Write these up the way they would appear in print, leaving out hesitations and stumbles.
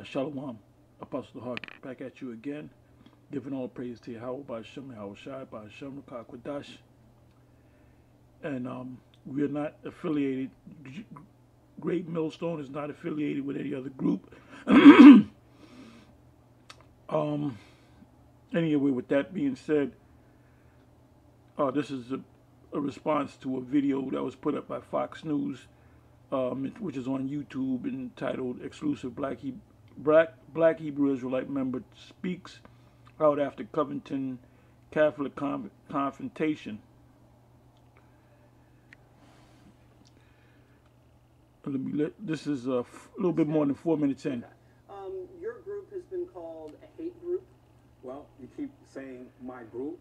Shalom, Apostle Hart, back at you again, giving all praise to Yahawashi, bahasham, Yahawashi, bahasham, Rawchaa Qadash. And we are not affiliated. Great Millstone is not affiliated with any other group. Anyway, with that being said, this is a response to a video that was put up by Fox News, which is on YouTube, entitled "Exclusive Black Hebrew Israelite Member Speaks Out After Covington Catholic Confrontation." This is a little bit more than 4 minutes in. Your group has been called a hate group. Well, you keep saying my group.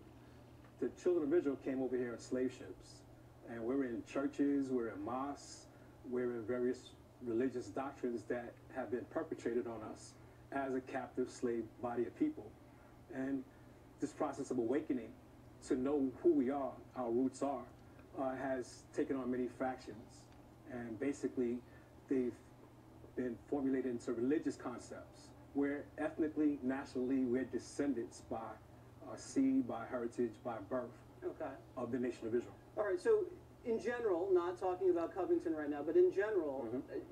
The children of Israel came over here on slave ships, and we're in churches, we're in mosques, we're in various religious doctrines that have been perpetrated on us as a captive slave body of people. And this process of awakening to know who we are, our roots are, has taken on many factions. And basically, they've been formulated into religious concepts where ethnically, nationally, we're descendants by seed, by heritage, by birth of the nation of Israel. All right, so in general, not talking about Covington right now, but in general,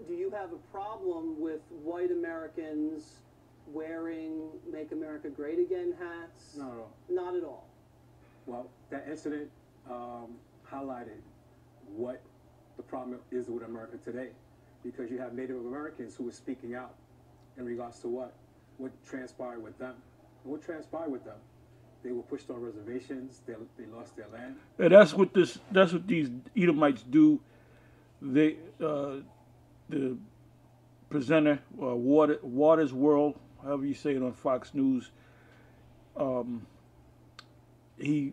do you have a problem with white Americans wearing Make America Great Again hats? Not at all. Not at all. Well, that incident highlighted what the problem is with America today, because you have Native Americans who are speaking out in regards to what transpired with them. And what transpired with them? They were pushed on reservations. They lost their land. And that's what these Edomites do. They the presenter, Waters World, however you say it on Fox News, you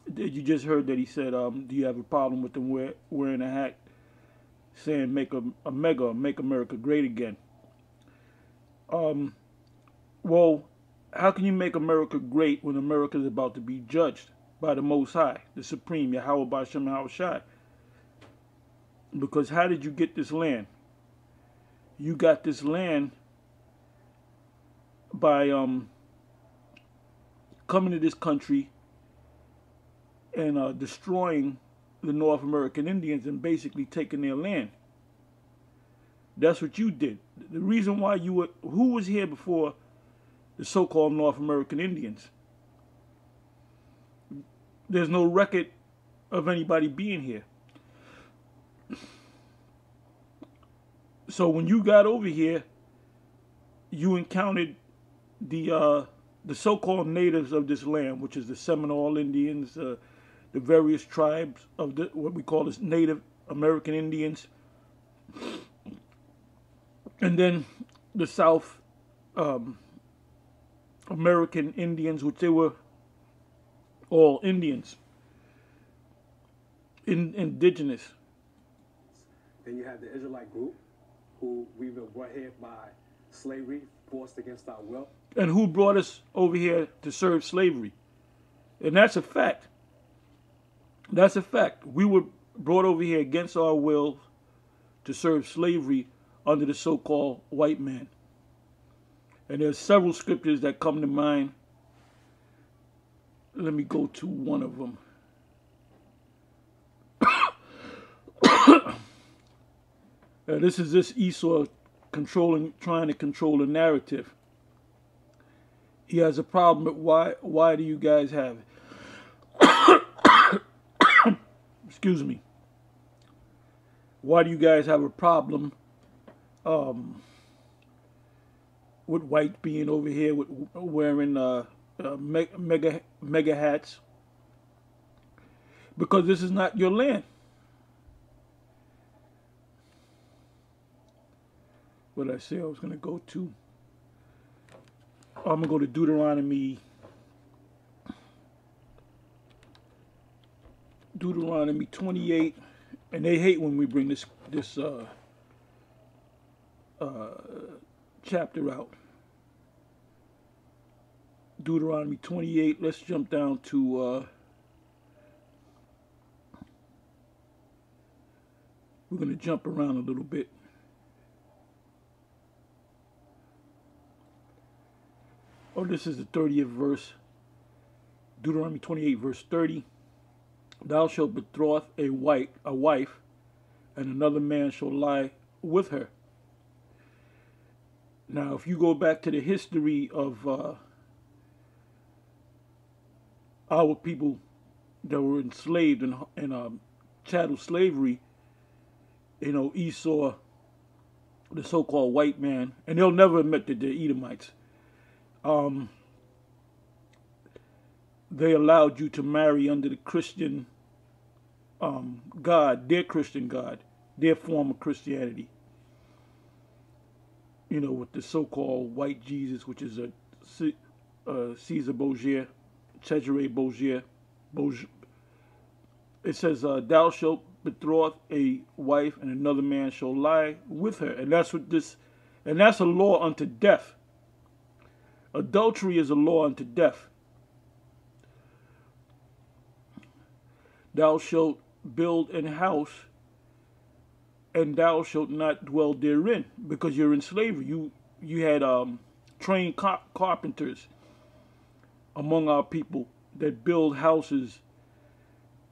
just heard that he said, do you have a problem with them wearing a hat saying make America great again? Well, how can you make America great when America is about to be judged by the Most High, the Supreme, Yahawashi, bahasham, Yahawashi? Because how did you get this land? You got this land by coming to this country and destroying the North American Indians and basically taking their land. That's what you did. The reason why who was here before the so-called North American Indians? There's no record of anybody being here. So when you got over here, you encountered the so-called natives of this land, which is the Seminole Indians, the various tribes of what we call as Native American Indians, and then the South American Indians, which they were all Indians, indigenous. Then you have the Israelite group, who we were brought here by slavery, forced against our will. And who brought us over here to serve slavery? And that's a fact. That's a fact. We were brought over here against our will to serve slavery under the so-called white man. And there's several scriptures that come to mind. Let me go to one of them. This is Esau trying to control the narrative. He has a problem with why do you guys have it? Excuse me. Why do you guys have a problem with white being over here with wearing mega hats? Because this is not your land. What did I say I was going to go to? I'm going to go to Deuteronomy 28, and they hate when we bring this chapter out. Deuteronomy 28. Let's jump down to we're going to jump around a little bit. Oh, this is the 30th verse. Deuteronomy 28, verse 30. Thou shalt betroth a wife, and another man shall lie with her. Now, if you go back to the history of our people that were enslaved in chattel slavery, you know, Esau, the so-called white man, and they'll never admit that they're Edomites. They allowed you to marry under the Christian God, their Christian God, their form of Christianity. You know, with the so-called white Jesus, which is a Caesar Borgia, Cesare Borgia. It says, thou shalt betroth a wife, and another man shall lie with her. And that's what and that's a law unto death. Adultery is a law unto death. Thou shalt build an house, and thou shalt not dwell therein, because you're in slavery. You had trained carpenters among our people that build houses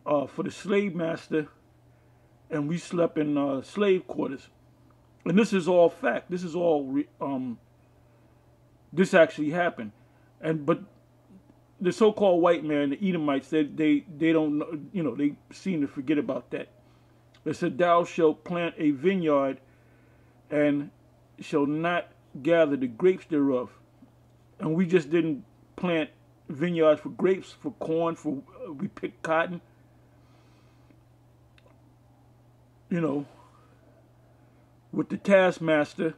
for the slave master, and we slept in slave quarters. And this is all fact. This is all this actually happened. But the so-called white man, the Edomites, they don't know, you know, they seem to forget about that. They said, thou shalt plant a vineyard, and shall not gather the grapes thereof. And we just didn't plant vineyards for grapes, for corn, we picked cotton. You know, with the taskmaster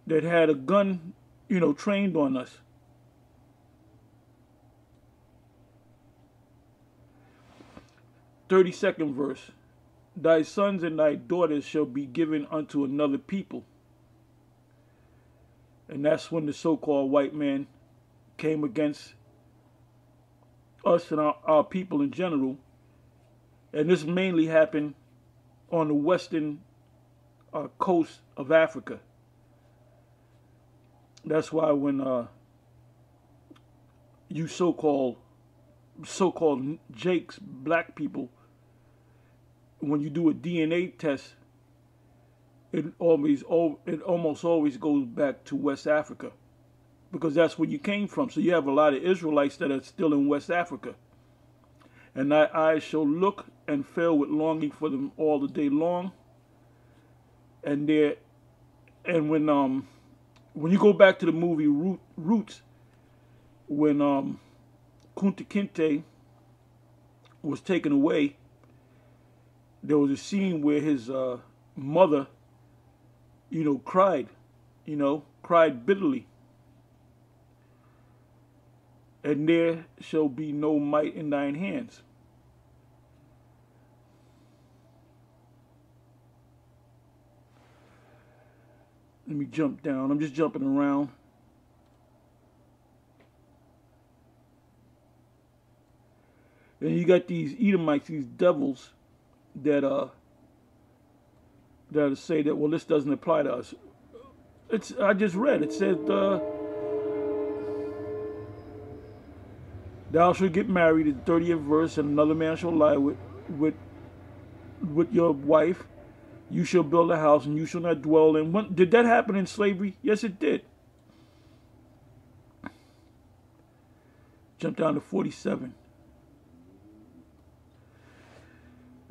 that had a gun, you know, trained on us. 32nd verse. Thy sons and thy daughters shall be given unto another people. And that's when the so-called white man came against us and our people in general. And this mainly happened on the western coast of Africa. That's why when you so-called Jakes, black people, when you do a DNA test, it almost always goes back to West Africa, because that's where you came from. So you have a lot of Israelites that are still in West Africa. And thy eyes shall look and fail with longing for them all the day long. And when you go back to the movie Roots, when Kunta Kinte was taken away, there was a scene where his mother, you know, cried bitterly. And there shall be no might in thine hands. Let me jump down. I'm just jumping around. And you got these Edomites, these devils, that say that, well, this doesn't apply to us. I just read. It said, thou shalt get married, the 30th verse, and another man shall lie with your wife. You shall build a house, and you shall not dwell in. Did that happen in slavery? Yes, it did. Jump down to 47.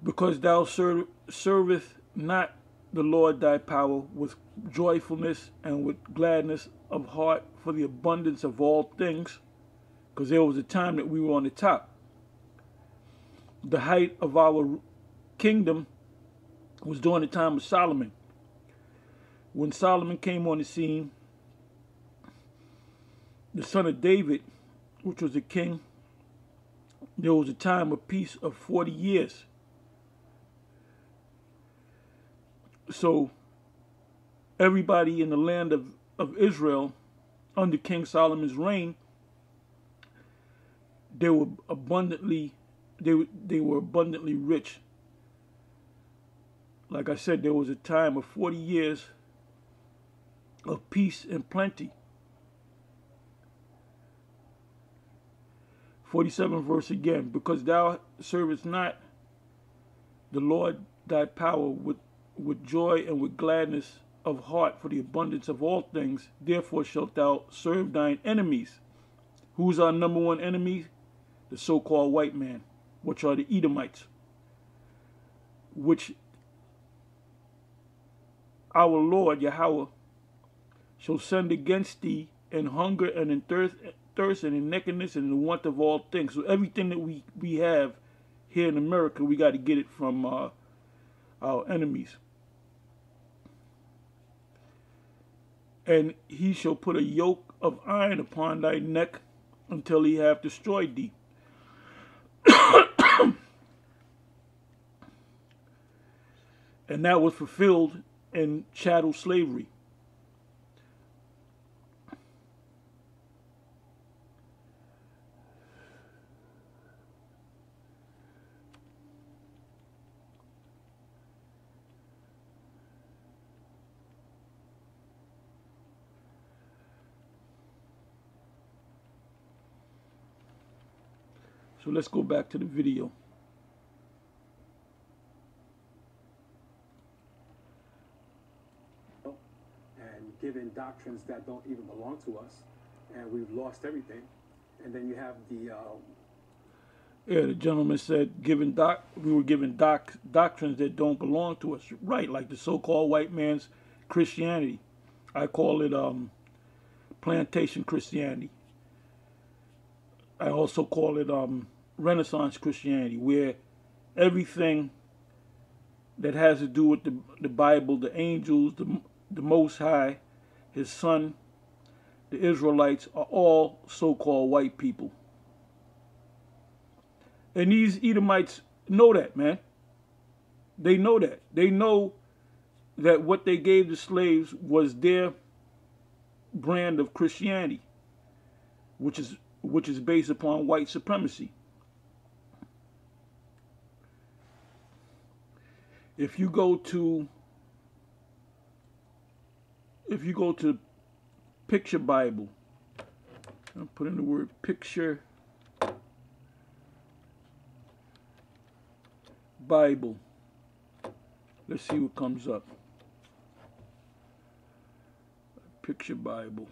Because thou servest not the Lord thy power with joyfulness and with gladness of heart for the abundance of all things, because there was a time that we were on the top. The height of our kingdom was during the time of Solomon. When Solomon came on the scene, the son of David, which was a king, there was a time of peace of 40 years. So everybody in the land of Israel under King Solomon's reign, they were abundantly rich. Like I said, there was a time of 40 years of peace and plenty. 47th verse again. Because thou servest not the Lord thy power with joy and with gladness of heart for the abundance of all things, therefore shalt thou serve thine enemies. Who's our number one enemy? The so-called white man, which are the Edomites, which our Lord Yahawah shall send against thee in hunger and in thirst and in nakedness and in the want of all things. So everything that we have here in America, we got to get it from our enemies. And he shall put a yoke of iron upon thy neck until he have destroyed thee. And that was fulfilled in chattel slavery. So let's go back to the video. And giving doctrines that don't even belong to us, and we've lost everything. And then you have the yeah, the gentleman said we were given doctrines that don't belong to us. Right, like the so-called white man's Christianity. I call it plantation Christianity. I also call it Renaissance Christianity, where everything that has to do with the Bible, the angels, the Most High, His Son, the Israelites, are all so-called white people. And these Edomites know that, man. They know that. They know that what they gave the slaves was their brand of Christianity, which is based upon white supremacy. If you go to Picture Bible, I'll put in the word Picture Bible. Let's see what comes up. Picture Bible.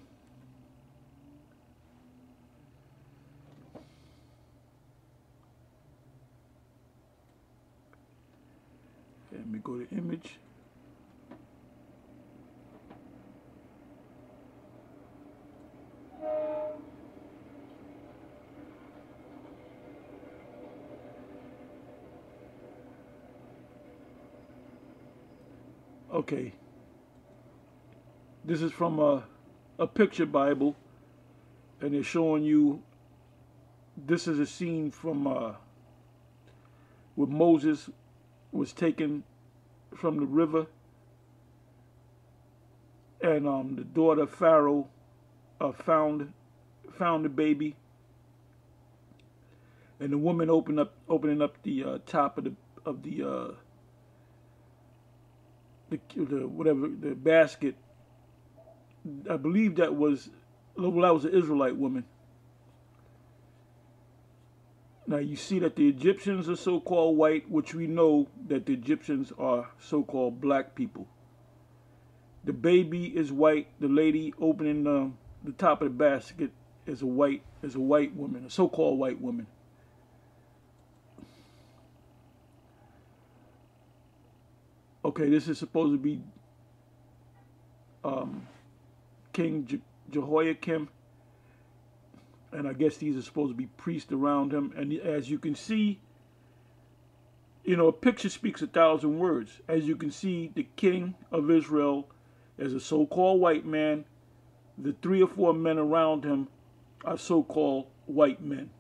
Let me go to image. Okay. This is from a Picture Bible, and they're showing you, this is a scene from where Moses was taken from the river, and the daughter of Pharaoh found the baby, and the woman opening up the top of the basket. I believe that was an Israelite woman. Now you see that the Egyptians are so-called white, which we know that the Egyptians are so-called black people. The baby is white. The lady opening the top of the basket is a white woman, a so-called white woman. Okay, this is supposed to be King Jehoiakim. And I guess these are supposed to be priests around him. And as you can see, you know, a picture speaks 1,000 words. As you can see, the king of Israel is a so-called white man. The 3 or 4 men around him are so-called white men.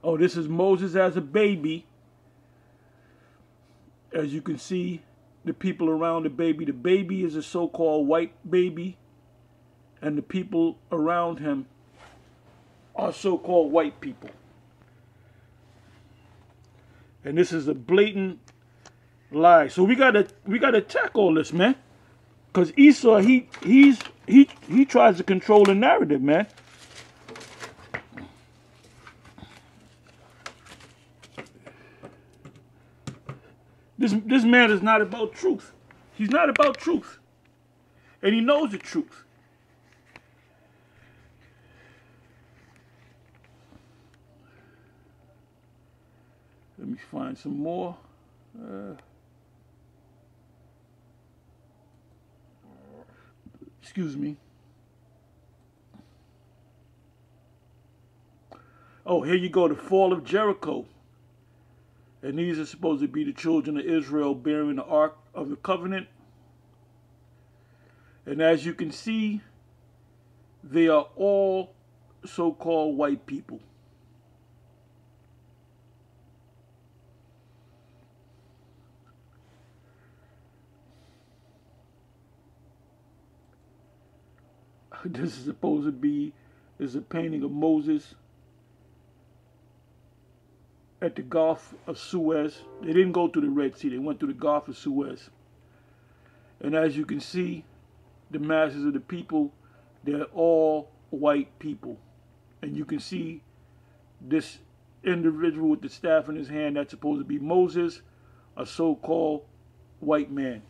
Oh, this is Moses as a baby. As you can see, the people around the baby. The baby is a so-called white baby, and the people around him are so-called white people. And this is a blatant lie. So we gotta attack all this, man. Because Esau, he tries to control the narrative, man. This man is not about truth. He's not about truth. And he knows the truth. Let me find some more. Excuse me. Oh, here you go, the fall of Jericho. And these are supposed to be the children of Israel bearing the Ark of the Covenant. And as you can see, they are all so-called white people. This is supposed to be a painting of Moses at the Gulf of Suez. They didn't go through the Red Sea. They went through the Gulf of Suez. And as you can see, the masses of the people, they're all white people. And you can see this individual with the staff in his hand, that's supposed to be Moses, a so-called white man.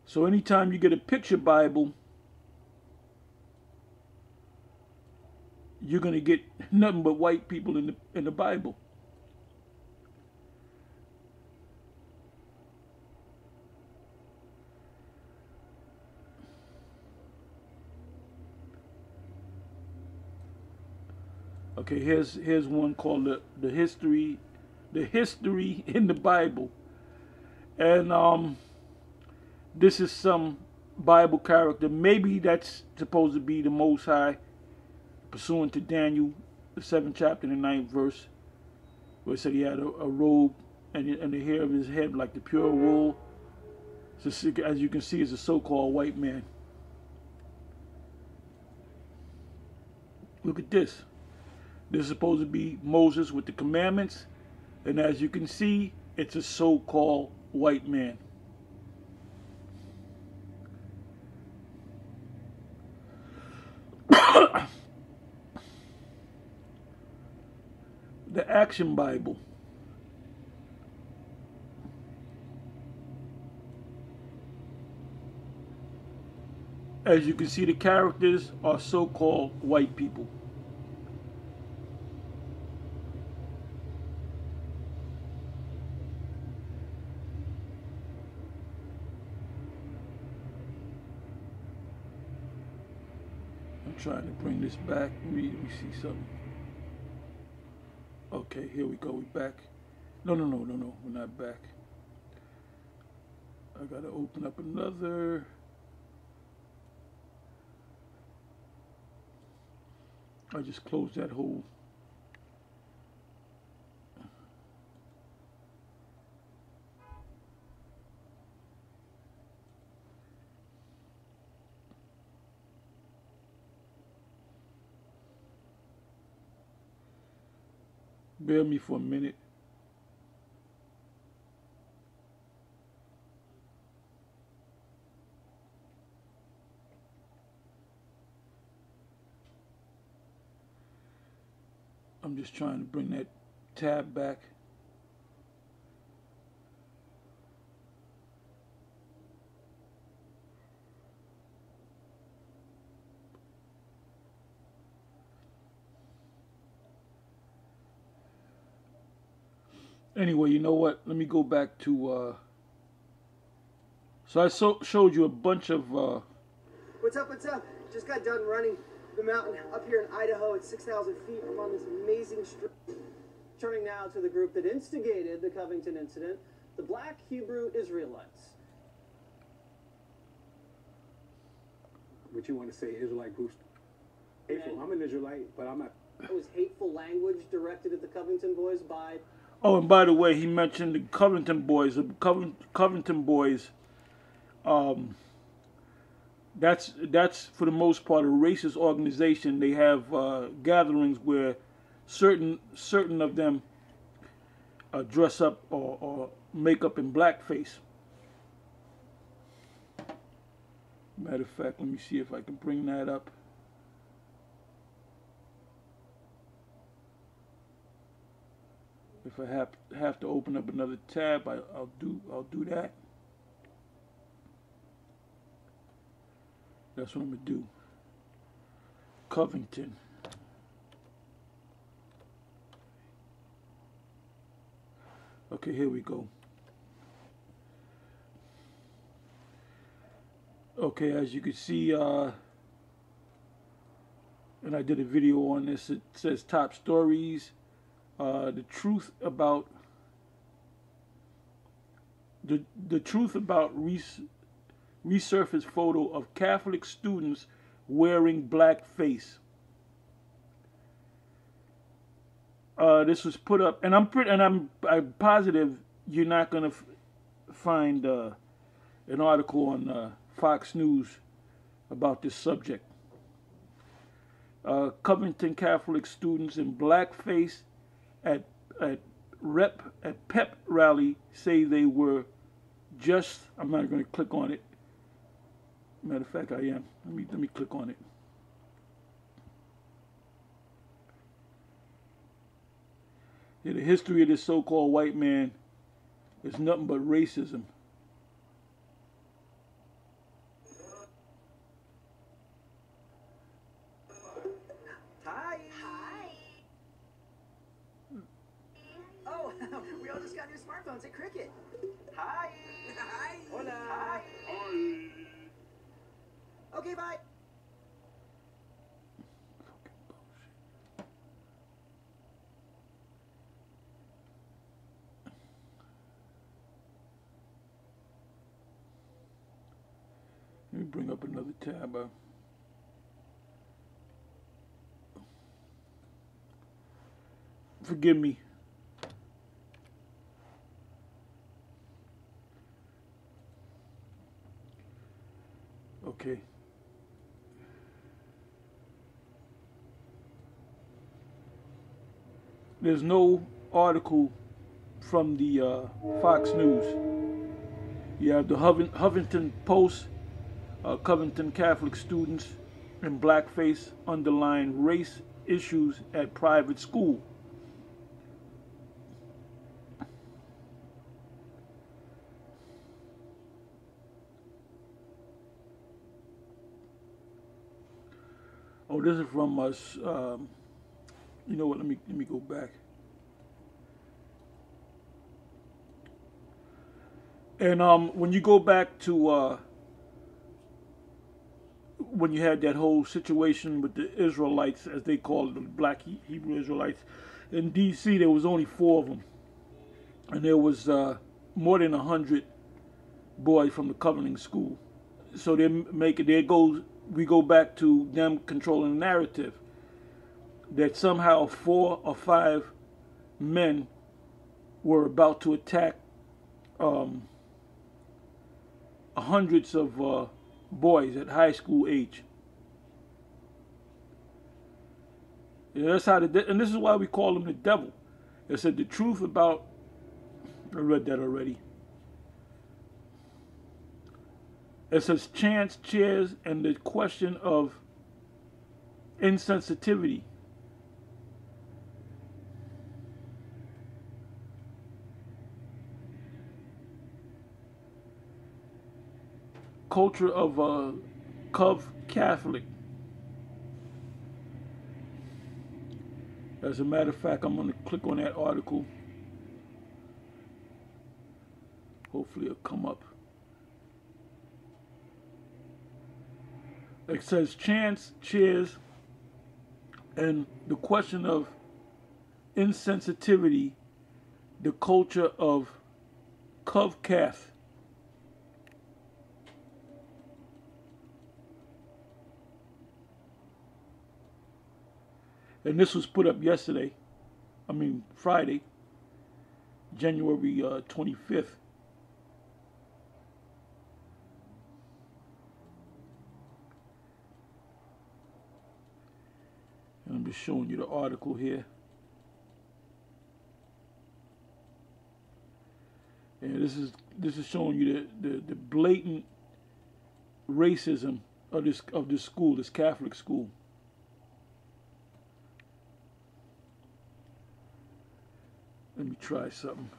So anytime you get a picture Bible, you're going to get nothing but white people in the Bible. Okay, here's one called the history in the Bible. And this is some Bible character. Maybe that's supposed to be the Most High, pursuant to Daniel, the 7th chapter, the 9th verse, where it said he had a robe and the hair of his head like the pure wool. So as you can see, is a so-called white man. Look at this. This is supposed to be Moses with the commandments. And as you can see, it's a so-called white man. The Action Bible. As you can see, the characters are so-called white people. I'm trying to bring this back. Let me see something. Okay, here we go. We back. No. We're not back. I gotta open up another. I just closed that whole. Bear me for a minute. I'm just trying to bring that tab back. Anyway, you know what? Let me go back to, so I showed you a bunch of, What's up? Just got done running the mountain up here in Idaho at 6,000 feet. I'm on this amazing street. Turning now to the group that instigated the Covington incident, the Black Hebrew Israelites. What you want to say, Israelite groups? Hateful. I'm an Israelite, but I'm not. It was hateful language directed at the Covington boys by... Oh, and by the way, he mentioned the Covington boys. The Covington boys, that's for the most part a racist organization. They have gatherings where certain of them dress up or make up in blackface. Matter of fact, let me see if I can bring that up. If I have to open up another tab, I'll do that. That's what I'm gonna do. Covington. Okay, here we go. Okay, as you can see, and I did a video on this. It says top stories. The truth about resurfaced photo of Catholic students wearing blackface. This was put up, and I'm positive you're not gonna find an article on Fox News about this subject. Covington Catholic students in blackface at PEP rally say they were just. I'm not going to click on it. Matter of fact, I am. Let me click on it. Yeah, the history of this so-called white man is nothing but racism. Hi. Hi. Oh, we all just got new smartphones at Cricket. Hi. Hi. Hola. Hi. Hi. Okay, bye. Let me bring up another tab. Forgive me. Okay. There's no article from the Fox News. You have the Huffington Post, Covington Catholic students in blackface underline race issues at private school. Oh, this is from us. You know what? Let me go back. And when you go back to when you had that whole situation with the Israelites, as they call it, the black Hebrew Israelites, in D.C., there was only 4 of them, and there was more than 100 boys from the Covington school. So we go back to them controlling the narrative that somehow 4 or 5 men were about to attack hundreds of boys at high school age. Yeah, that's how and this is why we call him the devil. It said the truth about. I read that already. It says chance, chairs, and the question of insensitivity. Culture of Cov Catholic. As a matter of fact, I'm going to click on that article. Hopefully it'll come up. It says chance, cheers, and the question of insensitivity, the culture of Cov Cath. And this was put up yesterday, Friday, January 25th. And I'm just showing you the article here. And this is showing you the blatant racism of this school, this Catholic school. Let me try something.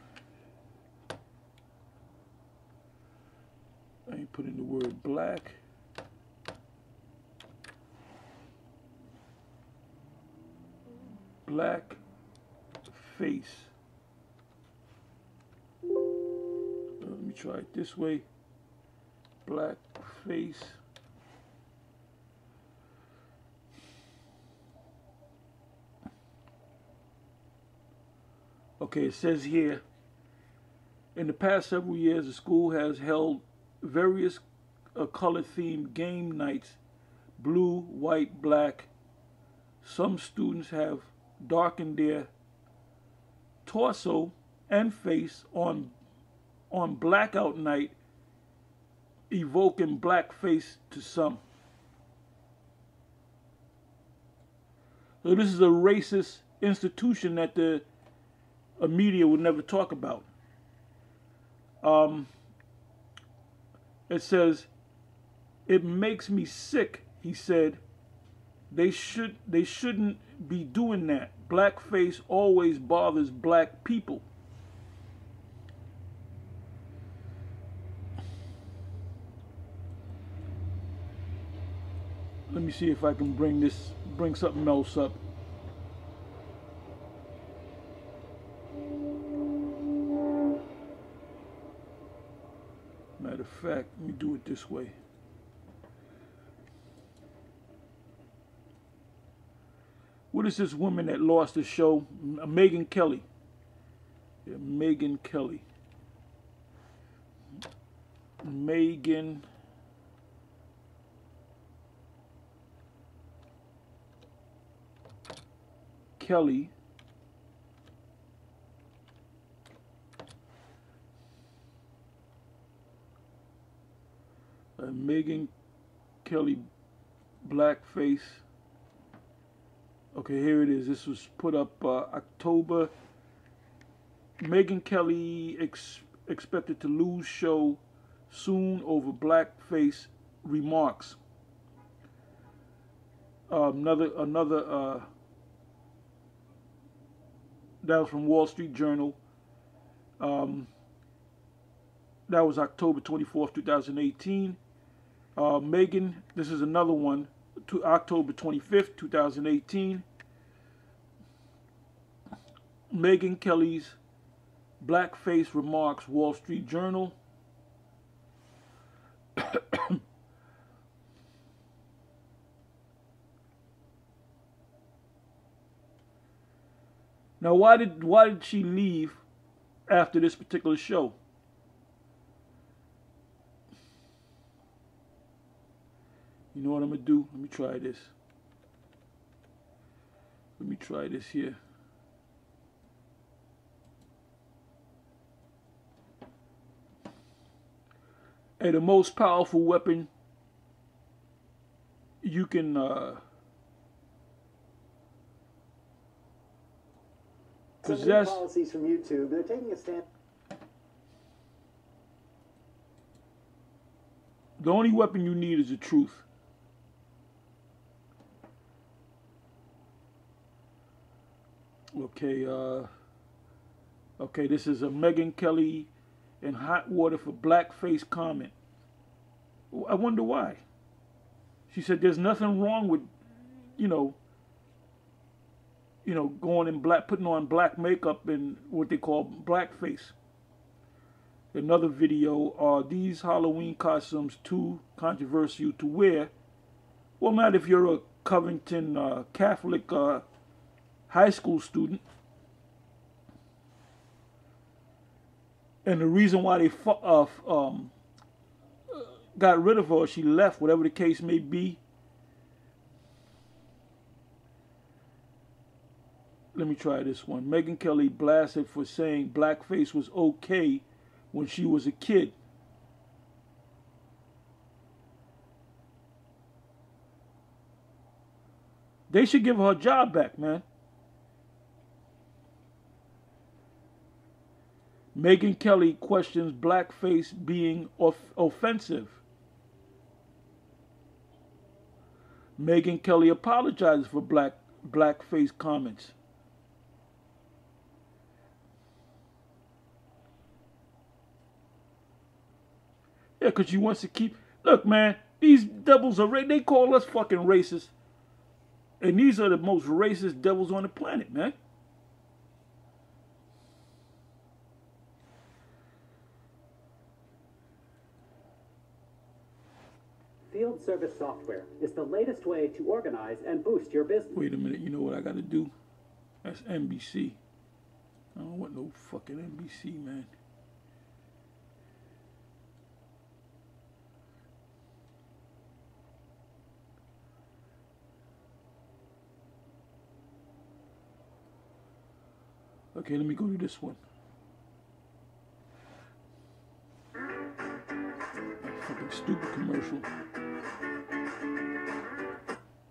I ain't put in the word black. Black face. Let me try it this way. Black face. Okay, it says here, in the past several years, the school has held various color-themed game nights, blue, white, black. Some students have darkened their torso and face on blackout night, evoking blackface to some. So this is a racist institution that the media would never talk about. It says, it makes me sick, he said. They shouldn't be doing that. Blackface always bothers black people. Let me see if I can bring something else up. Matter of fact, let me do it this way. What is this woman that lost the show? Megyn Kelly. Yeah, Megyn Kelly. Megyn Kelly. Megyn Kelly blackface. Okay, here it is. This was put up October. Megyn Kelly expected to lose show soon over blackface remarks. Another that was from Wall Street Journal. That was October 24th, 2018. Megyn, this is another one, to October 25th, 2018. Megyn Kelly's blackface remarks, Wall Street Journal. Now, why did she leave after this particular show? You know what I'm gonna do? Let me try this. Let me try this here. Hey, the most powerful weapon you can possess. Some new policies from YouTube. They're taking a stand. The only weapon you need is the truth. Okay, okay, this is a Megyn Kelly in hot water for blackface comment. I wonder why. She said there's nothing wrong with, going in black, putting on black makeup and what they call blackface. Another video, are these Halloween costumes too controversial to wear? Well, not if you're a Covington Catholic high school student. And the reason why they got rid of her, or she left, whatever the case may be. Let me try this one. Megyn Kelly blasted for saying blackface was okay when she was a kid. They should give her job back, man. Megyn Kelly questions blackface being offensive. Megyn Kelly apologizes for blackface comments. Yeah, because she wants to keep... Look, man, these devils are... They call us fucking racist. And these are the most racist devils on the planet, man. Field service software is the latest way to organize and boost your business. Wait a minute, you know what I got to do? That's NBC. I don't want no fucking NBC, man. Okay, let me go to this one. Fucking stupid commercial.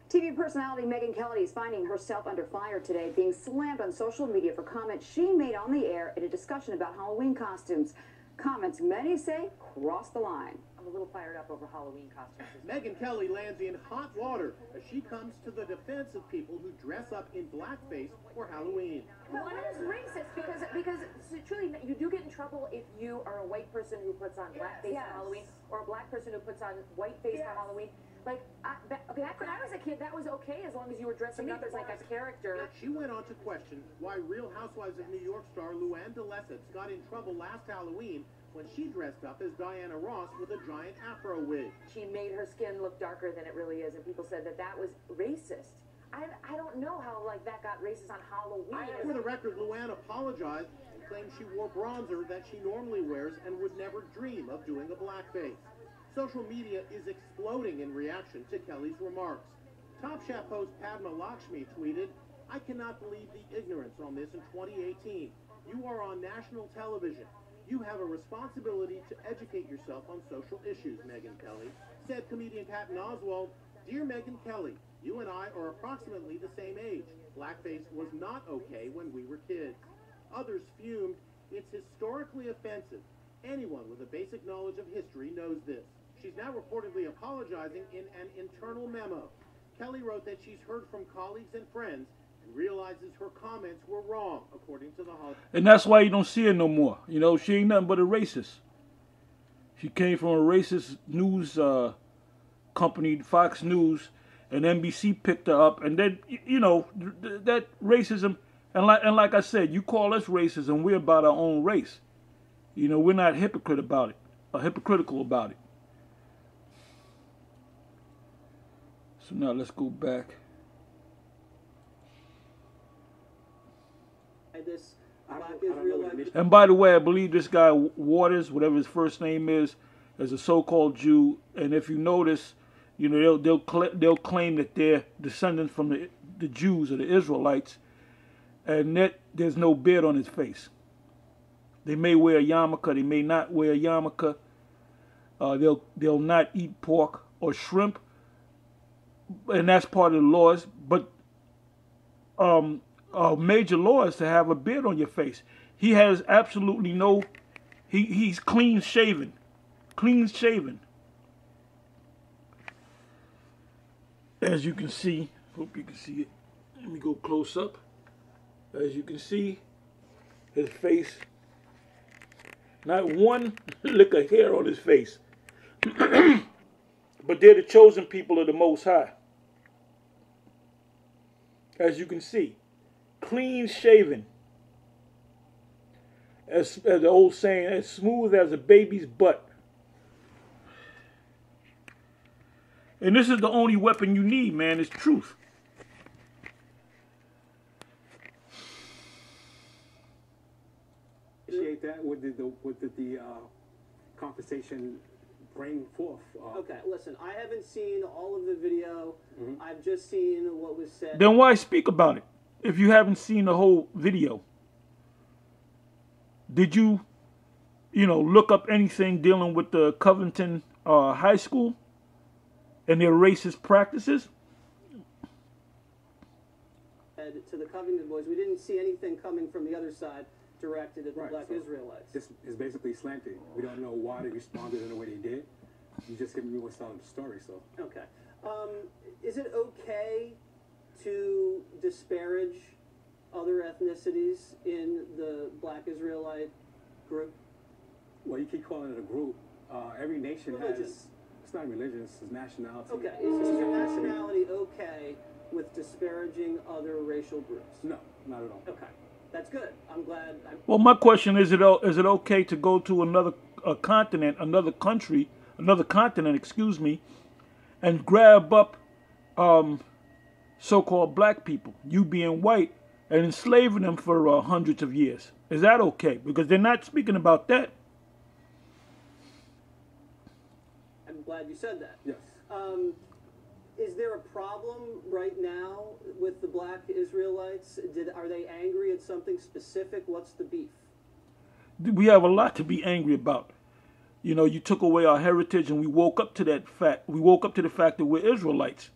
TV personality Megyn Kelly is finding herself under fire today, being slammed on social media for comments she made on the air in a discussion about Halloween costumes. Comments many say crossed the line. I'm a little fired up over Halloween costumes. Megyn Kelly lands in hot water as she comes to the defense of people who dress up in blackface for Halloween. One is racist because truly you do get in trouble if you are a white person who puts on blackface for Halloween, or a black person who puts on whiteface for Halloween. Like, back when I was a kid, that was okay as long as you were dressing up as like a character. She went on to question why Real Housewives of New York star Luann de Lesseps got in trouble last Halloween when she dressed up as Diana Ross with a giant afro wig. She made her skin look darker than it really is, and people said that that was racist. I don't know how like that got racist on Halloween. For the record, Luann apologized and claimed she wore bronzer that she normally wears and would never dream of doing a blackface. Social media is exploding in reaction to Kelly's remarks. Top Chef host Padma Lakshmi tweeted, "I cannot believe the ignorance on this in 2018. You are on national television. You have a responsibility to educate yourself on social issues," Megyn Kelly said. Comedian Patton Oswalt, "Dear Megyn Kelly, you and I are approximately the same age. Blackface was not okay when we were kids." Others fumed, "It's historically offensive. Anyone with a basic knowledge of history knows this." She's now reportedly apologizing in an internal memo. Kelly wrote that she's heard from colleagues and friends and realizes her comments were wrong, according to the Hollywood. And that's why you don't see her no more. You know, she ain't nothing but a racist. She came from a racist news company, Fox News, and NBC picked her up. And then, you know, that racism, and like I said, you call us racist and we're about our own race. You know, we're not hypocritical about it. So now let's go back. This black Israelite. And by the way, I believe this guy Waters, whatever his first name is a so-called Jew. And if you notice, you know, they'll claim that they're descendants from the Jews or the Israelites, and that there's no beard on his face. They may wear a yarmulke, they may not wear a yarmulke. They'll not eat pork or shrimp, and that's part of the laws. But a major law is to have a beard on your face. He has absolutely no. He's clean shaven, As you can see, hope you can see it. Let me go close up. As you can see, his face. Not one lick of hair on his face. But they're the chosen people of the Most High. As you can see, clean shaven. As the old saying, as smooth as a baby's butt. And this is the only weapon you need, man, is truth. Appreciate that. What did the conversation bring forth? Okay, listen, I haven't seen all of the video. I've just seen what was said. Then why speak about it if you haven't seen the whole video? Did you look up anything dealing with the Covington high school and their racist practices? To the Covington boys, we didn't see anything coming from the other side. directed at the black so Israelites. This is basically slanted. We don't know why they responded in the way they did. You just giving me what's telling the story, so. Okay. Is it okay to disparage other ethnicities in the black Israelite group? Well, you keep calling it a group. Every nation Religion. has, it's not religion, it's nationality. Okay. Is your nationality okay with disparaging other racial groups? No, not at all. Okay. That's good. I'm glad. Well, my question is: is it okay to go to another continent, another country, another continent, excuse me, and grab up so-called black people, you being white, and enslaving them for hundreds of years? Is that okay? Because they're not speaking about that. I'm glad you said that. Yes. Is there a problem right now with the black Israelites? Are they angry at something specific? What's the beef? We have a lot to be angry about. You know, you took away our heritage, and we woke up to that fact. We woke up to the fact that we're Israelites.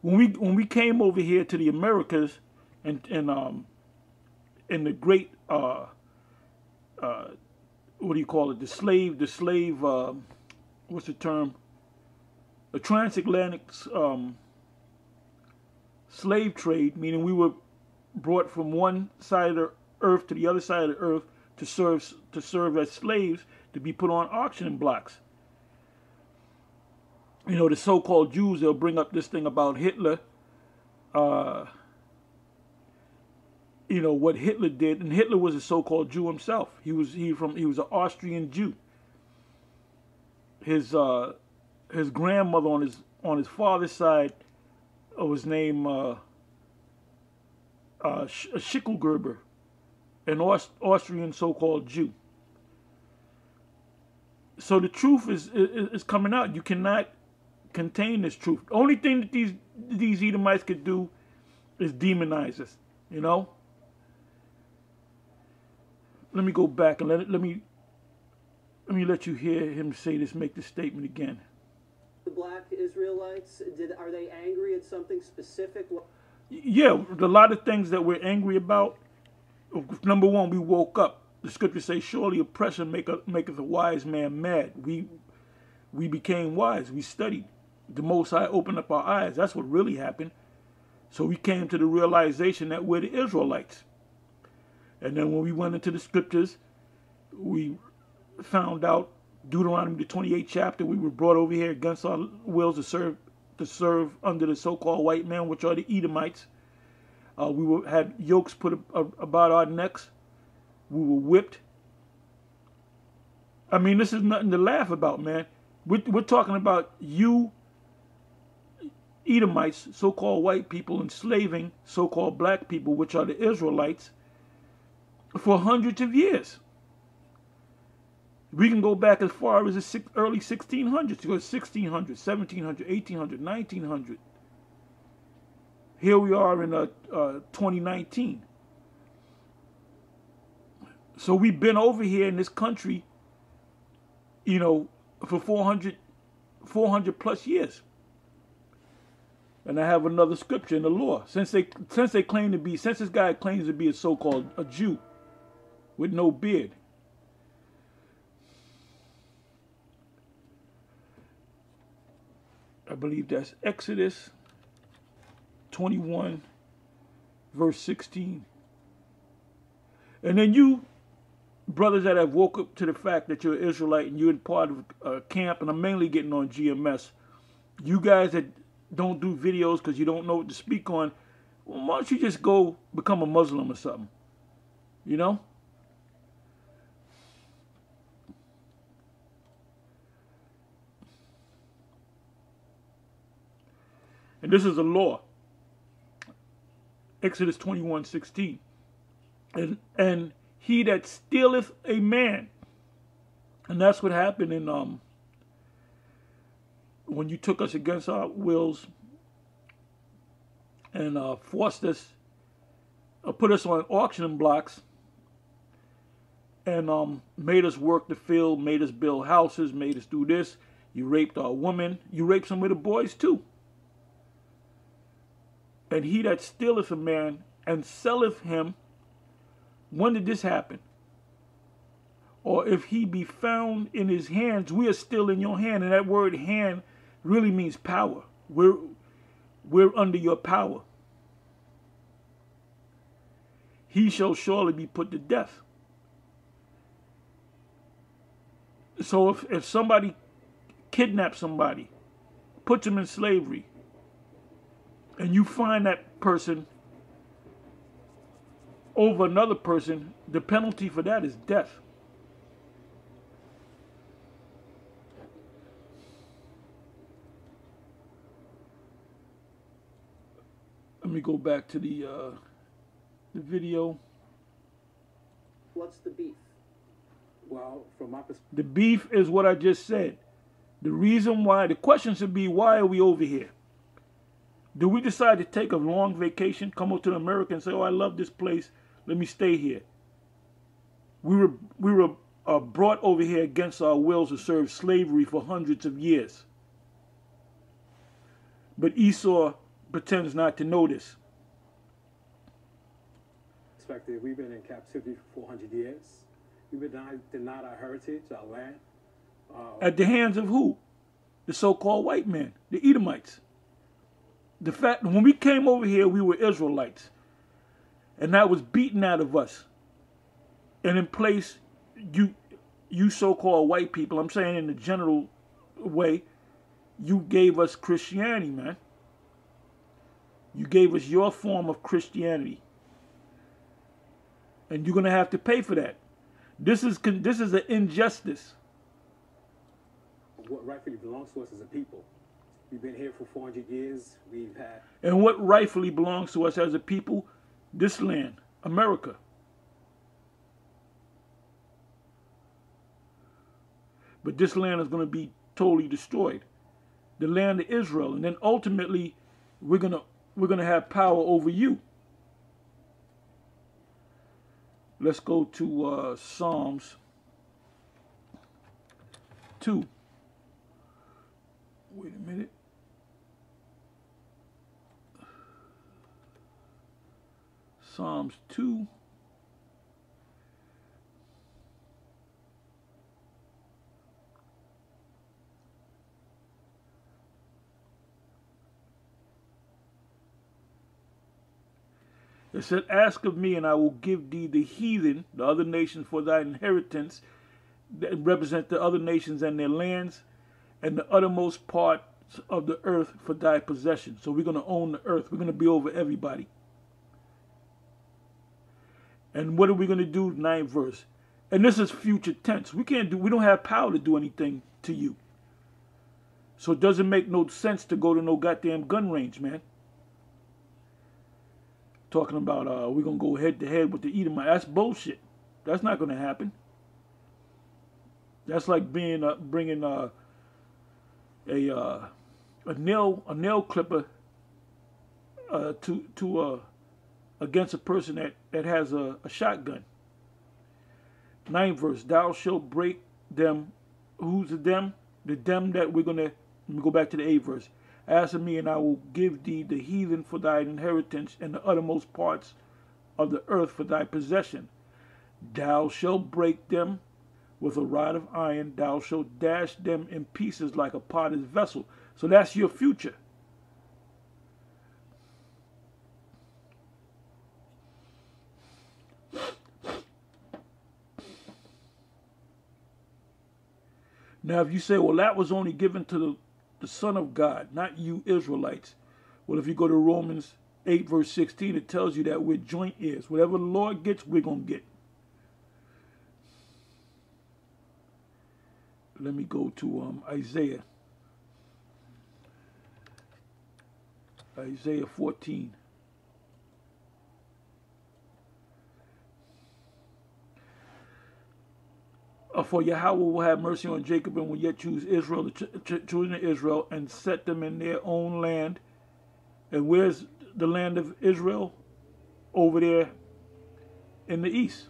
When we came over here to the Americas, and in the great what do you call it? The slave. What's the term? The transatlantic slave trade, meaning we were brought from one side of the earth to the other side of the earth to serve as slaves, to be put on auction blocks. You know, the so-called Jews, they'll bring up this thing about Hitler. You know what Hitler did, and Hitler was a so-called Jew himself. He was an Austrian Jew. His grandmother on his father's side was named Schickelgerber, an Austrian so-called Jew. So the truth is coming out. You cannot contain this truth. The only thing that these Edomites could do is demonize us. You know. Let me go back and let me let you hear him say this. Make this statement again. The black Israelites, are they angry at something specific? Yeah, a lot of things that we're angry about. Number one, we woke up. The scriptures say, surely oppression maketh a wise man mad. We became wise. We studied. The Most High opened up our eyes. That's what really happened. So we came to the realization that we're the Israelites. And then when we went into the scriptures, we found out Deuteronomy the 28th chapter. We were brought over here against our wills to serve under the so-called white man, which are the Edomites. We had yokes put about our necks. We were whipped. I mean, this is nothing to laugh about, man. We're talking about you, Edomites, so-called white people, enslaving so-called black people, which are the Israelites, for hundreds of years. We can go back as far as the early 1600s. You go 1600, 1700, 1800, 1900. Here we are in 2019. So we've been over here in this country, you know, for 400 plus years. And I have another scripture in the law. Since this guy claims to be a so-called a Jew with no beard. I believe that's Exodus 21, verse 16. And then you, brothers that have woke up to the fact that you're an Israelite and you're in part of a camp, and I'm mainly getting on GMS, you guys that don't do videos because you don't know what to speak on, well, why don't you just go become a Muslim or something? You know? And this is a law. Exodus 21:16. And he that stealeth a man. And that's what happened in when you took us against our wills and forced us, put us on auction blocks, and made us work the field, made us build houses, made us do this. You raped our women. You raped some of the boys too. And he that stealeth a man and selleth him When did this happen? Or if he be found in his hands, we are still in your hand. And that word hand really means power. We're under your power. He shall surely be put to death. So if somebody kidnaps somebody, puts them in slavery, and you find that person over another person, the penalty for that is death. Let me go back to the video. What's the beef? Well, from my perspective, The beef is what I just said. The reason why, the question should be, why are we over here? Do we decide to take a long vacation, come over to America and say, oh, I love this place, let me stay here? We were brought over here against our wills to serve slavery for hundreds of years. But Esau pretends not to know this. we've been in captivity for 400 years. We've been denied our heritage, our land. At the hands of who? The so-called white man, the Edomites. The fact, when we came over here, we were Israelites. And that was beaten out of us. And in place, you so-called white people, I'm saying in the general way, you gave us Christianity, man. You gave us your form of Christianity. And you're going to have to pay for that. This is an injustice. What rightfully belongs to us as a people. We've been here for 400 years. We've had... And what rightfully belongs to us as a people? This land, America. But this land is going to be totally destroyed. The land of Israel. And then ultimately, we're going to have power over you. Let's go to Psalms 2. Wait a minute. Psalms 2. It said, ask of me, and I will give thee the heathen, the other nations, for thy inheritance, that represent the other nations and their lands, and the uttermost parts of the earth for thy possession. So we're going to own the earth. We're going to be over everybody. And what are we going to do? 9th verse. And this is future tense. We don't have power to do anything to you. So it doesn't make no sense to go to no goddamn gun range, man. Talking about we're going to go head to head with the Edomite. That's bullshit. That's not going to happen. That's like being bringing a nail clipper against a person that has a shotgun. 9th verse. Thou shalt break them. Who's the them? The them that we're going to... Let me go back to the 8th verse. Ask of me, and I will give thee the heathen for thy inheritance, and the uttermost parts of the earth for thy possession. Thou shalt break them with a rod of iron. Thou shalt dash them in pieces like a potter's vessel. So that's your future. Now, if you say, well, that was only given to the Son of God, not you Israelites. Well, if you go to Romans 8, verse 16, it tells you that we're joint heirs. Whatever the Lord gets, we're going to get. Let me go to Isaiah. Isaiah 14. For Yahawah will have mercy on Jacob and will yet choose Israel, the children of Israel, and set them in their own land. And where's the land of Israel? Over there in the east.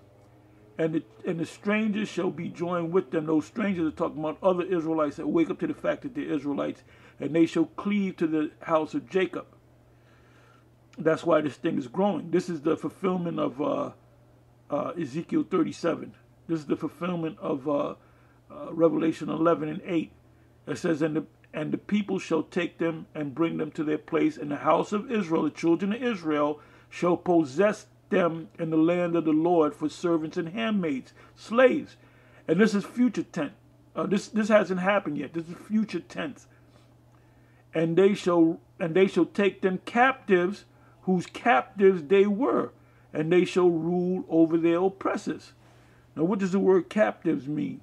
And the strangers shall be joined with them. Those strangers are talking about other Israelites that wake up to the fact that they're Israelites. And they shall cleave to the house of Jacob. That's why this thing is growing. This is the fulfillment of Ezekiel 37. This is the fulfillment of Revelation 11 and 8. It says, and the people shall take them and bring them to their place, and the house of Israel, the children of Israel, shall possess them in the land of the Lord for servants and handmaids, slaves. And this is future tense. This hasn't happened yet. This is future tense. And they shall take them captives, whose captives they were, and they shall rule over their oppressors. Now, what does the word captives mean?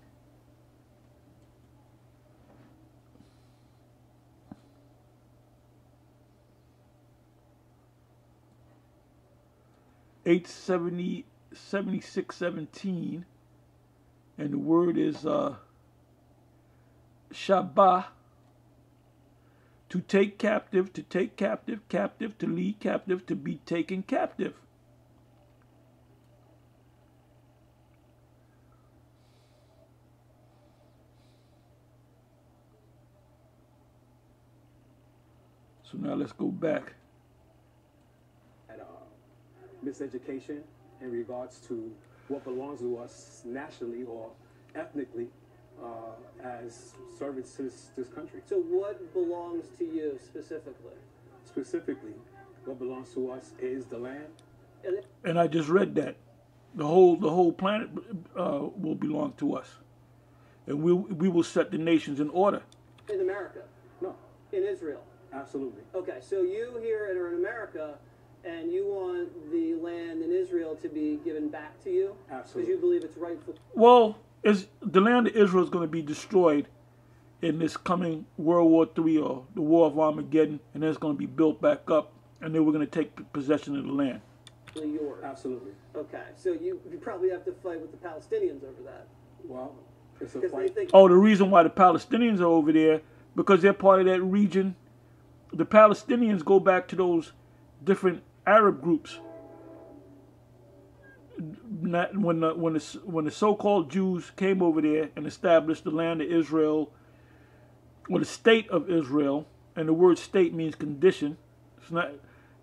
(870) 76:17, and the word is Shabbat. To take captive, captive, to lead captive, to be taken captive. So now let's go back. Miseducation in regards to what belongs to us nationally or ethnically as servants to this country. So what belongs to you specifically? Specifically, what belongs to us is the land. And I just read that. The whole planet will belong to us. And we will set the nations in order. In America? No. In Israel? Absolutely. Okay, so you here are in America, and you want the land in Israel to be given back to you? Absolutely. Because you believe it's rightful? Well, the land of Israel is going to be destroyed in this coming World War III or the War of Armageddon, and then it's going to be built back up, and then we're going to take possession of the land. Yours? Absolutely. Okay, so you probably have to fight with the Palestinians over that. Well, it's a fight. Oh, the reason why the Palestinians are over there, because they're part of that region. The Palestinians go back to those different Arab groups. When the so-called Jews came over there and established the land of Israel, or the state of Israel, and the word state means condition. It's not.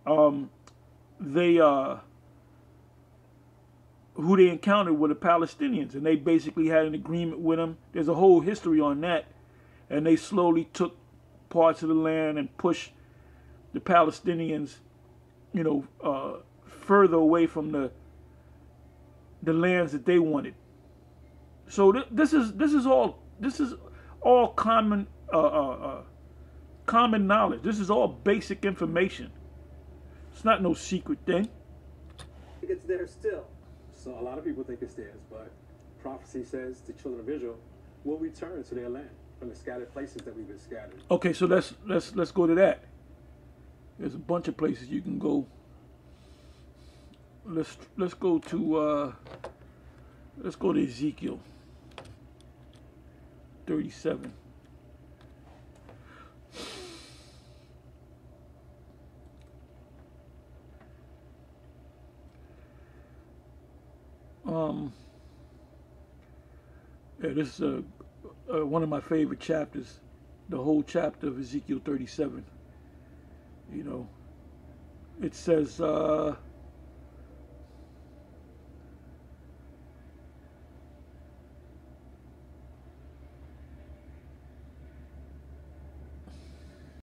Who they encountered were the Palestinians, and they basically had an agreement with them. There's a whole history on that, and they slowly took parts of the land and pushed the Palestinians, further away from the lands that they wanted. So this is all common common knowledge. This is all basic information. It's not no secret thing. I think it's there still. So a lot of people think it's theirs, but prophecy says the children of Israel will return to their land from the scattered places that we've been scattered. Okay, so let's go to that. There's a bunch of places you can go. Let's go to Ezekiel 37. Yeah, this is one of my favorite chapters, the whole chapter of Ezekiel 37. It says,